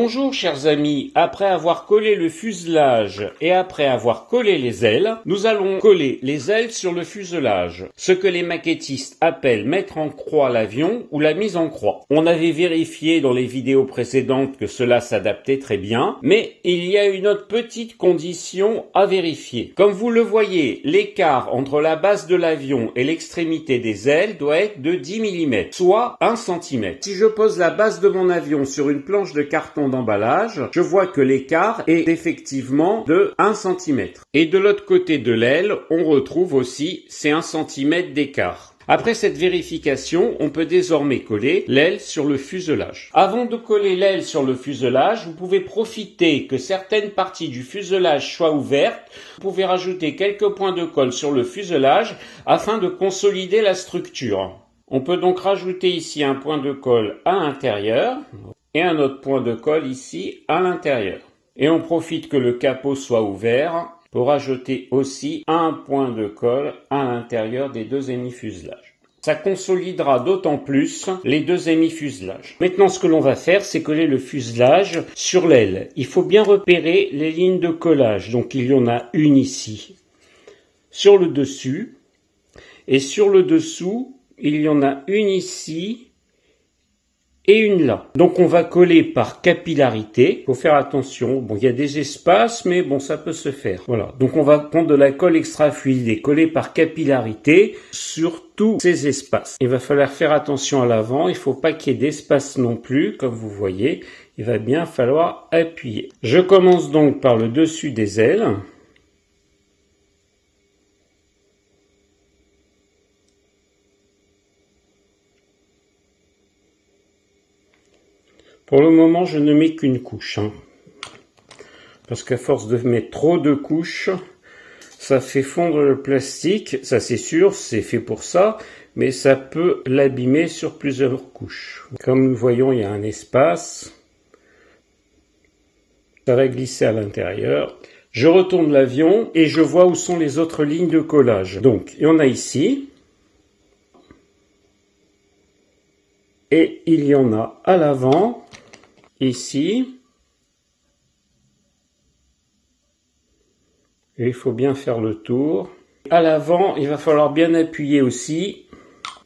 Bonjour chers amis, après avoir collé le fuselage et après avoir collé les ailes, nous allons coller les ailes sur le fuselage, ce que les maquettistes appellent mettre en croix l'avion ou la mise en croix. On avait vérifié dans les vidéos précédentes que cela s'adaptait très bien, mais il y a une autre petite condition à vérifier. Comme vous le voyez, l'écart entre la base de l'avion et l'extrémité des ailes doit être de 10 mm, soit 1 cm. Si je pose la base de mon avion sur une planche de carton d'emballage, je vois que l'écart est effectivement de 1 cm. Et de l'autre côté de l'aile, on retrouve aussi ces 1 cm d'écart. Après cette vérification, on peut désormais coller l'aile sur le fuselage. Avant de coller l'aile sur le fuselage, vous pouvez profiter que certaines parties du fuselage soient ouvertes. Vous pouvez rajouter quelques points de colle sur le fuselage afin de consolider la structure. On peut donc rajouter ici un point de colle à l'intérieur et un autre point de colle ici à l'intérieur. Et on profite que le capot soit ouvert pour ajouter aussi un point de colle à l'intérieur des deux hémifuselages. Ça consolidera d'autant plus les deux hémifuselages. Maintenant, ce que l'on va faire, c'est coller le fuselage sur l'aile. Il faut bien repérer les lignes de collage. Donc, il y en a une ici sur le dessus. Et sur le dessous, il y en a une ici et une là. Donc on va coller par capillarité. Faut faire attention. Bon, il y a des espaces, mais bon, ça peut se faire. Voilà. Donc on va prendre de la colle extra fluide et coller par capillarité sur tous ces espaces. Il va falloir faire attention à l'avant. Il faut pas qu'il y ait d'espace non plus, comme vous voyez. Il va bien falloir appuyer. Je commence donc par le dessus des ailes. Pour le moment, je ne mets qu'une couche, parce qu'à force de mettre trop de couches, ça fait fondre le plastique. Ça, c'est sûr, c'est fait pour ça, mais ça peut l'abîmer sur plusieurs couches. Comme nous voyons, il y a un espace. Ça va glisser à l'intérieur. Je retourne l'avion et je vois où sont les autres lignes de collage. Donc, il y en a ici. Et il y en a à l'avant. Ici, et il faut bien faire le tour. À l'avant, il va falloir bien appuyer aussi.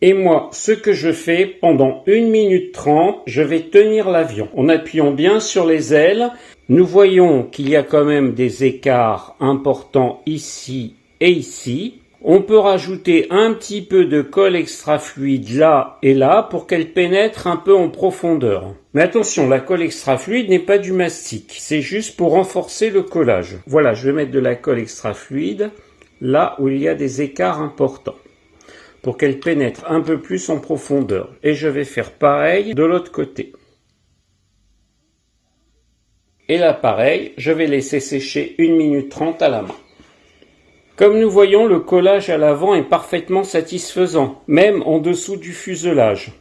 Et moi, ce que je fais, pendant 1 minute 30, je vais tenir l'avion. En appuyant bien sur les ailes, nous voyons qu'il y a quand même des écarts importants ici et ici. On peut rajouter un petit peu de colle extra fluide là et là pour qu'elle pénètre un peu en profondeur. Mais attention, la colle extra fluide n'est pas du mastic, c'est juste pour renforcer le collage. Voilà, je vais mettre de la colle extra fluide là où il y a des écarts importants pour qu'elle pénètre un peu plus en profondeur. Et je vais faire pareil de l'autre côté. Et là pareil, je vais laisser sécher 1 minute 30 à la main. Comme nous voyons, le collage à l'avant est parfaitement satisfaisant, même en dessous du fuselage.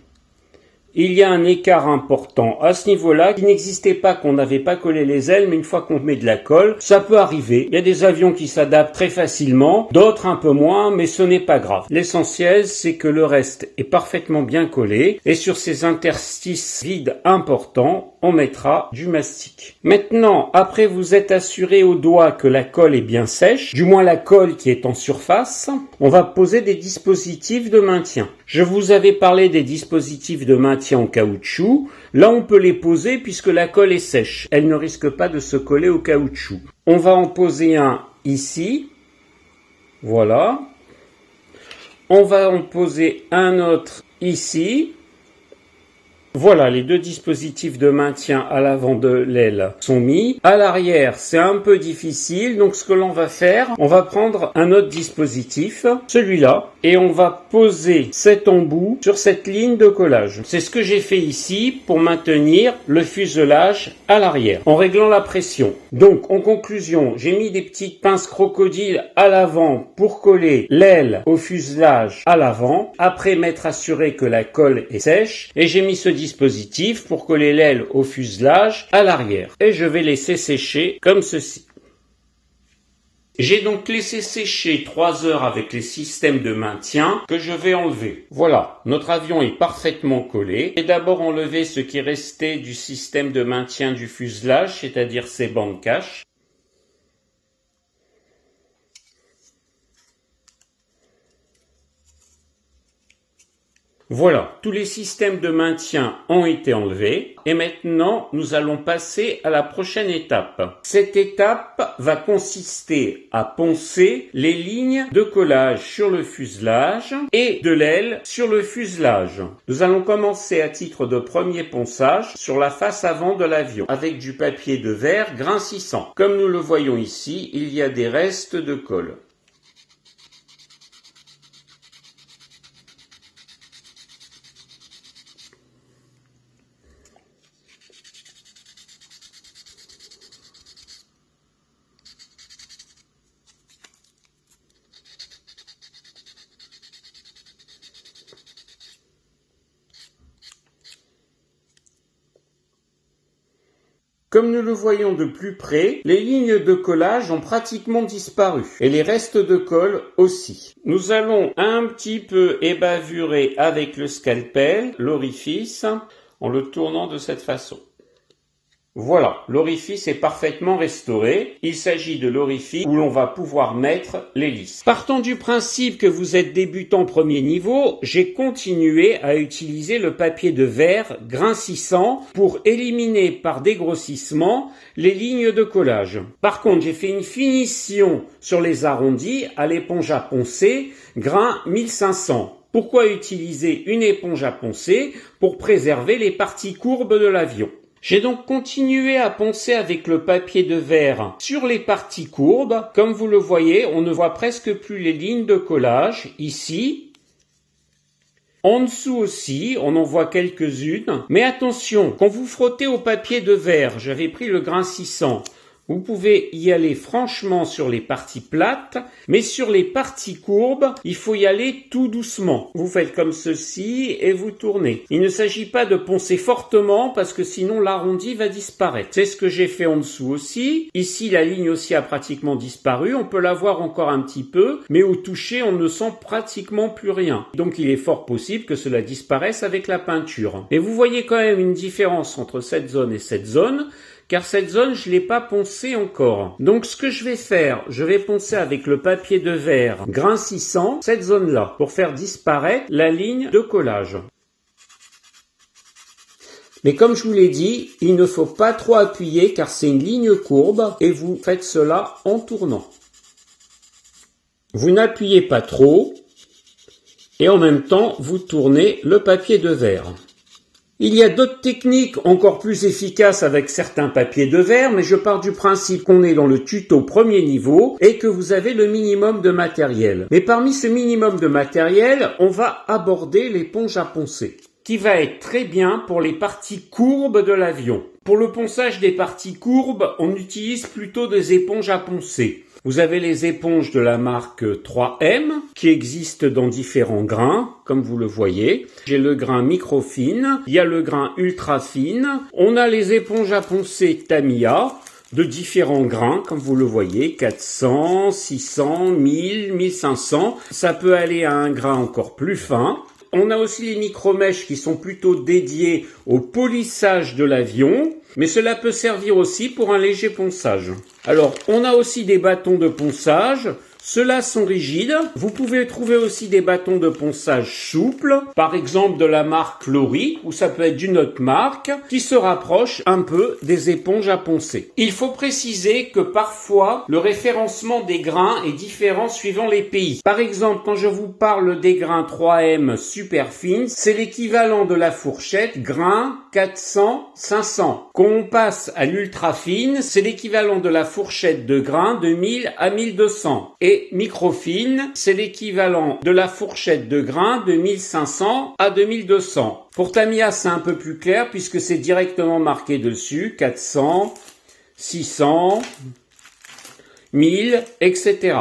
Il y a un écart important à ce niveau-là qui n'existait pas qu'on n'avait pas collé les ailes, mais une fois qu'on met de la colle, ça peut arriver. Il y a des avions qui s'adaptent très facilement, d'autres un peu moins, mais ce n'est pas grave. L'essentiel, c'est que le reste est parfaitement bien collé, et sur ces interstices vides importants, on mettra du mastic. Maintenant, après vous êtes assuré au doigt que la colle est bien sèche, du moins la colle qui est en surface, on va poser des dispositifs de maintien. Je vous avais parlé des dispositifs de maintien en caoutchouc. Là, on peut les poser puisque la colle est sèche. Elle ne risque pas de se coller au caoutchouc. On va en poser un ici. Voilà. On va en poser un autre ici. Voilà, les deux dispositifs de maintien à l'avant de l'aile sont mis. À l'arrière, c'est un peu difficile, donc ce que l'on va faire, on va prendre un autre dispositif, celui-là, et on va poser cet embout sur cette ligne de collage. C'est ce que j'ai fait ici pour maintenir le fuselage à l'arrière, en réglant la pression. Donc, en conclusion, j'ai mis des petites pinces crocodiles à l'avant pour coller l'aile au fuselage à l'avant, après m'être assuré que la colle est sèche, et j'ai mis ce dispositif pour coller l'aile au fuselage à l'arrière. Et je vais laisser sécher comme ceci. J'ai donc laissé sécher 3 heures avec les systèmes de maintien que je vais enlever. Voilà, notre avion est parfaitement collé. J'ai d'abord enlevé ce qui restait du système de maintien du fuselage, c'est-à-dire ces bandes caches. Voilà, tous les systèmes de maintien ont été enlevés et maintenant nous allons passer à la prochaine étape. Cette étape va consister à poncer les lignes de collage sur le fuselage et de l'aile sur le fuselage. Nous allons commencer à titre de premier ponçage sur la face avant de l'avion avec du papier de verre grain 600. Comme nous le voyons ici, il y a des restes de colle. Comme nous le voyons de plus près, les lignes de collage ont pratiquement disparu et les restes de colle aussi. Nous allons un petit peu ébavurer avec le scalpel l'orifice en le tournant de cette façon. Voilà, l'orifice est parfaitement restauré. Il s'agit de l'orifice où l'on va pouvoir mettre l'hélice. Partant du principe que vous êtes débutant premier niveau, j'ai continué à utiliser le papier de verre grain 600 pour éliminer par dégrossissement les lignes de collage. Par contre, j'ai fait une finition sur les arrondis à l'éponge à poncer grain 1500. Pourquoi utiliser une éponge à poncer? Pour préserver les parties courbes de l'avion. J'ai donc continué à poncer avec le papier de verre sur les parties courbes. Comme vous le voyez, on ne voit presque plus les lignes de collage ici. En dessous aussi, on en voit quelques-unes. Mais attention, quand vous frottez au papier de verre, j'avais pris le grain 600, vous pouvez y aller franchement sur les parties plates, mais sur les parties courbes, il faut y aller tout doucement. Vous faites comme ceci et vous tournez. Il ne s'agit pas de poncer fortement parce que sinon l'arrondi va disparaître. C'est ce que j'ai fait en dessous aussi. Ici, la ligne aussi a pratiquement disparu. On peut la voir encore un petit peu, mais au toucher, on ne sent pratiquement plus rien. Donc il est fort possible que cela disparaisse avec la peinture. Et vous voyez quand même une différence entre cette zone et cette zone, car cette zone, je l'ai pas poncée encore. Donc ce que je vais faire, je vais poncer avec le papier de verre grain 600, cette zone-là, pour faire disparaître la ligne de collage. Mais comme je vous l'ai dit, il ne faut pas trop appuyer car c'est une ligne courbe et vous faites cela en tournant. Vous n'appuyez pas trop et en même temps, vous tournez le papier de verre. Il y a d'autres techniques encore plus efficaces avec certains papiers de verre, mais je pars du principe qu'on est dans le tuto premier niveau et que vous avez le minimum de matériel. Mais parmi ce minimum de matériel, on va aborder l'éponge à poncer, qui va être très bien pour les parties courbes de l'avion. Pour le ponçage des parties courbes, on utilise plutôt des éponges à poncer. Vous avez les éponges de la marque 3M qui existent dans différents grains, comme vous le voyez. J'ai le grain microfine, il y a le grain ultra fine. On a les éponges à poncer Tamiya de différents grains, comme vous le voyez, 400, 600, 1000, 1500. Ça peut aller à un grain encore plus fin. On a aussi les micromèches qui sont plutôt dédiés au polissage de l'avion, mais cela peut servir aussi pour un léger ponçage. Alors, on a aussi des bâtons de ponçage. Ceux-là sont rigides. Vous pouvez trouver aussi des bâtons de ponçage souples, par exemple de la marque Lori, ou ça peut être d'une autre marque, qui se rapproche un peu des éponges à poncer. Il faut préciser que parfois, le référencement des grains est différent suivant les pays. Par exemple, quand je vous parle des grains 3M super fines, c'est l'équivalent de la fourchette grain 400, 500. Quand on passe à l'ultra fine, c'est l'équivalent de la fourchette de grains de 1000 à 1200. Et microfine, c'est l'équivalent de la fourchette de grains de 1500 à 2200. Pour Tamiya, c'est un peu plus clair puisque c'est directement marqué dessus, 400, 600, 1000, etc.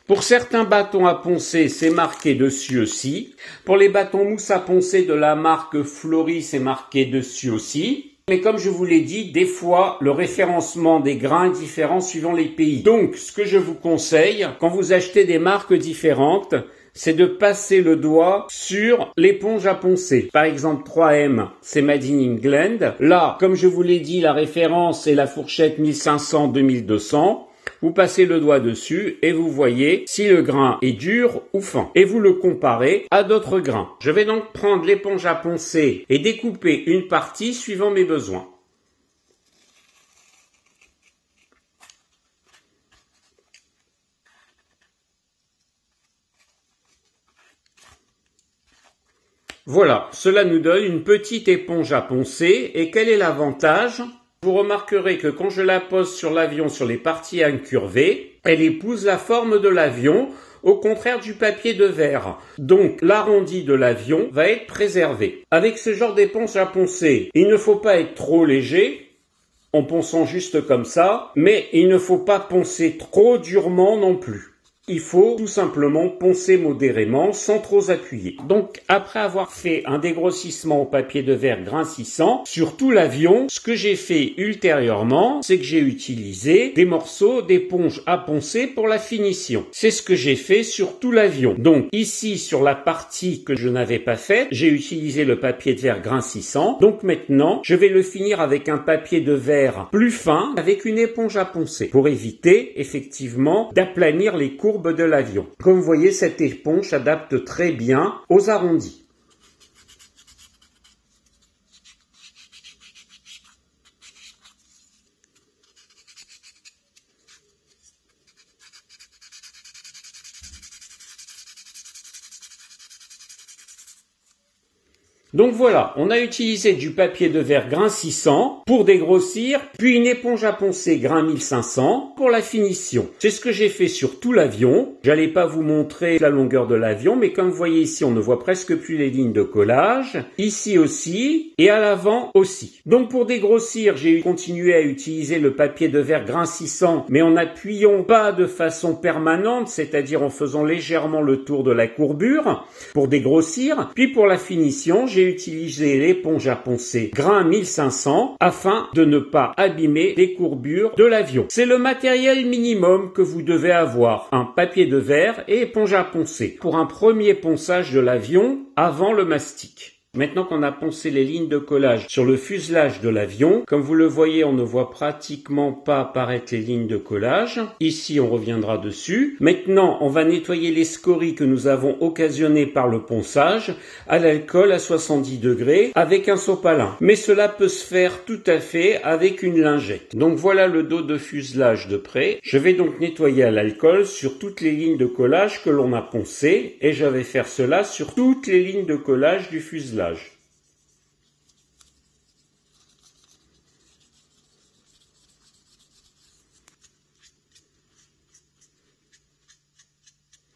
Pour certains bâtons à poncer, c'est marqué dessus aussi. Pour les bâtons mousse à poncer de la marque Flory, c'est marqué dessus aussi. Mais comme je vous l'ai dit, des fois, le référencement des grains est différent suivant les pays. Donc, ce que je vous conseille, quand vous achetez des marques différentes, c'est de passer le doigt sur l'éponge à poncer. Par exemple, 3M, c'est Made in England. Là, comme je vous l'ai dit, la référence est la fourchette 1500-2200. Vous passez le doigt dessus et vous voyez si le grain est dur ou fin. Et vous le comparez à d'autres grains. Je vais donc prendre l'éponge à poncer et découper une partie suivant mes besoins. Voilà, cela nous donne une petite éponge à poncer. Et quel est l'avantage ? Vous remarquerez que quand je la pose sur l'avion sur les parties incurvées, elle épouse la forme de l'avion, au contraire du papier de verre. Donc l'arrondi de l'avion va être préservé. Avec ce genre d'éponge à poncer, il ne faut pas être trop léger, en ponçant juste comme ça, mais il ne faut pas poncer trop durement non plus. Il faut tout simplement poncer modérément sans trop appuyer. Donc après avoir fait un dégrossissement au papier de verre grincissant sur tout l'avion, ce que j'ai fait ultérieurement, c'est que j'ai utilisé des morceaux d'éponge à poncer pour la finition. C'est ce que j'ai fait sur tout l'avion. Donc ici sur la partie que je n'avais pas faite, j'ai utilisé le papier de verre grincissant. Donc maintenant, je vais le finir avec un papier de verre plus fin avec une éponge à poncer pour éviter effectivement d'aplanir les courbes de l'avion. Comme vous voyez, cette éponge s'adapte très bien aux arrondis. Donc voilà, on a utilisé du papier de verre grincissant pour dégrossir, puis une éponge à poncer grain 1500 pour la finition. C'est ce que j'ai fait sur tout l'avion. J'allais pas vous montrer la longueur de l'avion, mais comme vous voyez ici, on ne voit presque plus les lignes de collage. Ici aussi, et à l'avant aussi. Donc pour dégrossir, j'ai continué à utiliser le papier de verre grincissant, mais en n'appuyant pas de façon permanente, c'est-à-dire en faisant légèrement le tour de la courbure pour dégrossir. Puis pour la finition, j'ai utilisé l'éponge à poncer grain 1500 afin de ne pas abîmer les courbures de l'avion. C'est le matériel minimum que vous devez avoir, un papier de verre et éponge à poncer pour un premier ponçage de l'avion avant le mastic. Maintenant qu'on a poncé les lignes de collage sur le fuselage de l'avion, comme vous le voyez, on ne voit pratiquement pas apparaître les lignes de collage. Ici, on reviendra dessus. Maintenant, on va nettoyer les scories que nous avons occasionnées par le ponçage à l'alcool à 70 degrés avec un sopalin. Mais cela peut se faire tout à fait avec une lingette. Donc voilà le dos de fuselage de près. Je vais donc nettoyer à l'alcool sur toutes les lignes de collage que l'on a poncées et je vais faire cela sur toutes les lignes de collage du fuselage.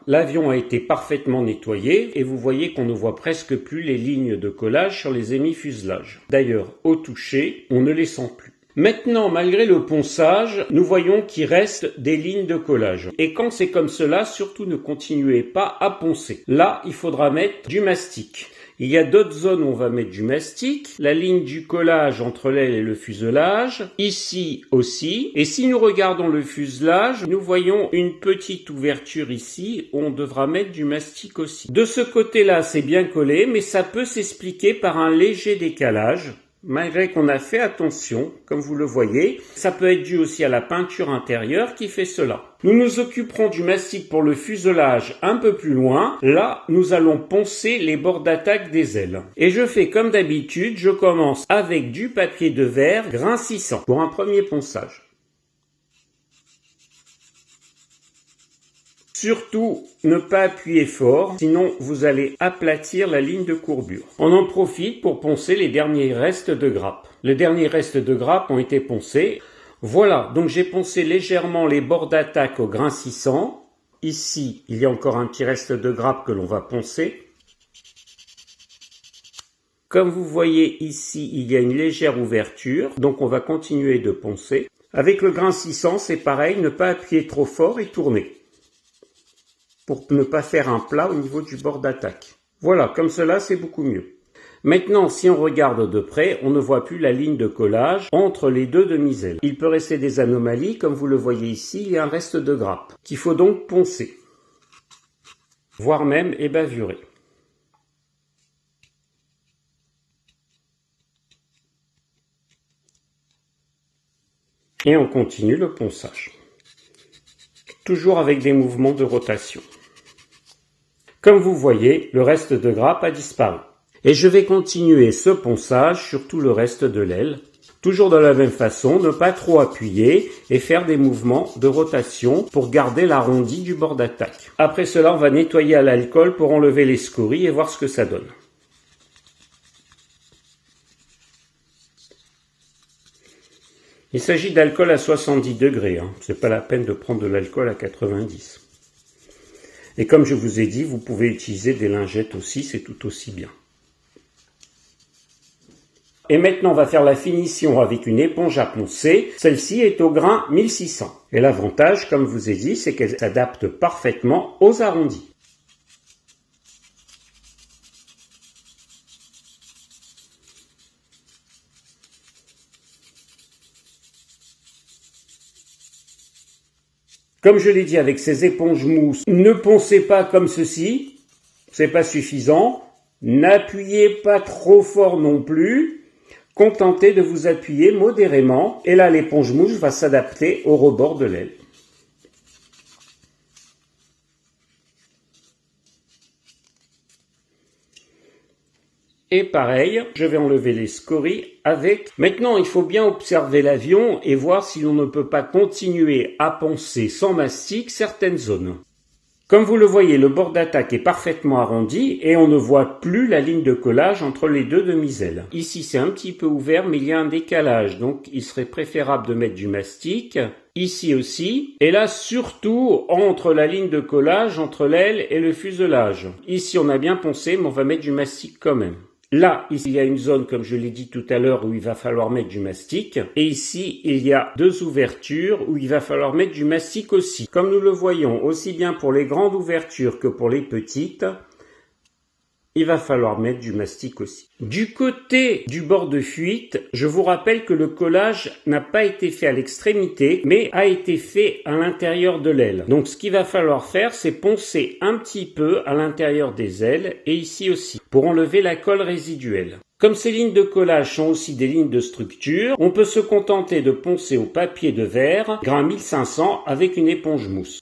L'avion a été parfaitement nettoyé et vous voyez qu'on ne voit presque plus les lignes de collage sur les émis-fuselages. D'ailleurs, au toucher, on ne les sent plus. Maintenant, malgré le ponçage, nous voyons qu'il reste des lignes de collage. Et quand c'est comme cela, surtout ne continuez pas à poncer. Là, il faudra mettre du mastic. Il y a d'autres zones où on va mettre du mastic, la ligne du collage entre l'aile et le fuselage, ici aussi. Et si nous regardons le fuselage, nous voyons une petite ouverture ici où on devra mettre du mastic aussi. De ce côté-là, c'est bien collé, mais ça peut s'expliquer par un léger décalage. Malgré qu'on a fait attention, comme vous le voyez, ça peut être dû aussi à la peinture intérieure qui fait cela. Nous nous occuperons du mastic pour le fuselage un peu plus loin. Là, nous allons poncer les bords d'attaque des ailes. Et je fais comme d'habitude, je commence avec du papier de verre grincissant pour un premier ponçage. Surtout, ne pas appuyer fort, sinon vous allez aplatir la ligne de courbure. On en profite pour poncer les derniers restes de grappes. Les derniers restes de grappes ont été poncés. Voilà, donc j'ai poncé légèrement les bords d'attaque au grincissant. Ici, il y a encore un petit reste de grappe que l'on va poncer. Comme vous voyez ici, il y a une légère ouverture, donc on va continuer de poncer. Avec le grincissant, c'est pareil, ne pas appuyer trop fort et tourner, pour ne pas faire un plat au niveau du bord d'attaque. Voilà, comme cela, c'est beaucoup mieux. Maintenant, si on regarde de près, on ne voit plus la ligne de collage entre les deux demi-ailes. Il peut rester des anomalies, comme vous le voyez ici, il y a un reste de grappe, qu'il faut donc poncer, voire même ébavurer. Et on continue le ponçage, toujours avec des mouvements de rotation. Comme vous voyez, le reste de grappe a disparu. Et je vais continuer ce ponçage sur tout le reste de l'aile, toujours de la même façon, ne pas trop appuyer et faire des mouvements de rotation pour garder l'arrondi du bord d'attaque. Après cela, on va nettoyer à l'alcool pour enlever les scories et voir ce que ça donne. Il s'agit d'alcool à 70 degrés, c'est pas la peine de prendre de l'alcool à 90. Et comme je vous ai dit, vous pouvez utiliser des lingettes aussi, c'est tout aussi bien. Et maintenant, on va faire la finition avec une éponge à poncer. Celle-ci est au grain 1600. Et l'avantage, comme je vous ai dit, c'est qu'elle s'adapte parfaitement aux arrondis. Comme je l'ai dit avec ces éponges mousse, ne poncez pas comme ceci, c'est pas suffisant. N'appuyez pas trop fort non plus. Contentez de vous appuyer modérément. Et là, l'éponge mousse va s'adapter au rebord de l'aile. Et pareil, je vais enlever les scories avec... Maintenant, il faut bien observer l'avion et voir si l'on ne peut pas continuer à poncer sans mastic certaines zones. Comme vous le voyez, le bord d'attaque est parfaitement arrondi et on ne voit plus la ligne de collage entre les deux demi-ailes. Ici, c'est un petit peu ouvert, mais il y a un décalage, donc il serait préférable de mettre du mastic. Ici aussi, et là surtout entre la ligne de collage, entre l'aile et le fuselage. Ici, on a bien poncé, mais on va mettre du mastic quand même. Là, ici, il y a une zone, comme je l'ai dit tout à l'heure, où il va falloir mettre du mastic. Et ici, il y a deux ouvertures où il va falloir mettre du mastic aussi. Comme nous le voyons, aussi bien pour les grandes ouvertures que pour les petites, il va falloir mettre du mastic aussi. Du côté du bord de fuite, je vous rappelle que le collage n'a pas été fait à l'extrémité, mais a été fait à l'intérieur de l'aile. Donc ce qu'il va falloir faire, c'est poncer un petit peu à l'intérieur des ailes et ici aussi, pour enlever la colle résiduelle. Comme ces lignes de collage sont aussi des lignes de structure, on peut se contenter de poncer au papier de verre, grain 1500, avec une éponge mousse.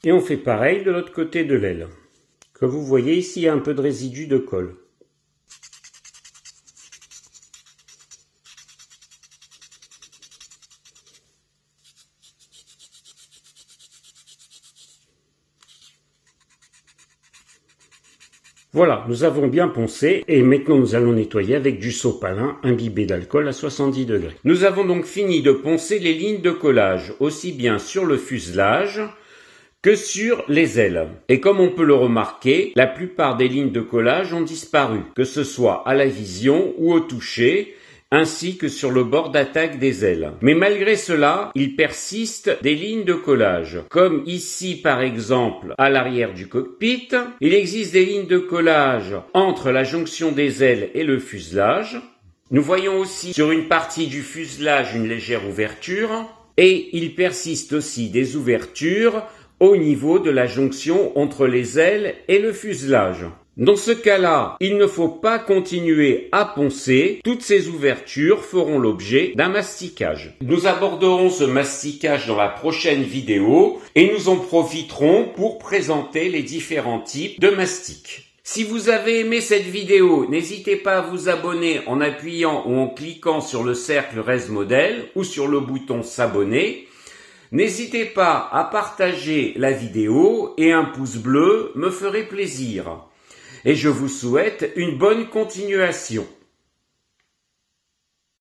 Et on fait pareil de l'autre côté de l'aile. Comme vous voyez ici, il y a un peu de résidu de colle. Voilà, nous avons bien poncé et maintenant nous allons nettoyer avec du sopalin imbibé d'alcool à 70 degrés. Nous avons donc fini de poncer les lignes de collage, aussi bien sur le fuselage que sur les ailes. Et comme on peut le remarquer, la plupart des lignes de collage ont disparu, que ce soit à la vision ou au toucher, ainsi que sur le bord d'attaque des ailes. Mais malgré cela, il persiste des lignes de collage. Comme ici par exemple à l'arrière du cockpit, il existe des lignes de collage entre la jonction des ailes et le fuselage. Nous voyons aussi sur une partie du fuselage une légère ouverture, et il persiste aussi des ouvertures au niveau de la jonction entre les ailes et le fuselage. Dans ce cas-là, il ne faut pas continuer à poncer, toutes ces ouvertures feront l'objet d'un masticage. Nous aborderons ce masticage dans la prochaine vidéo et nous en profiterons pour présenter les différents types de mastic. Si vous avez aimé cette vidéo, n'hésitez pas à vous abonner en appuyant ou en cliquant sur le cercle Reste Modèle ou sur le bouton s'abonner. N'hésitez pas à partager la vidéo et un pouce bleu me ferait plaisir. Et je vous souhaite une bonne continuation.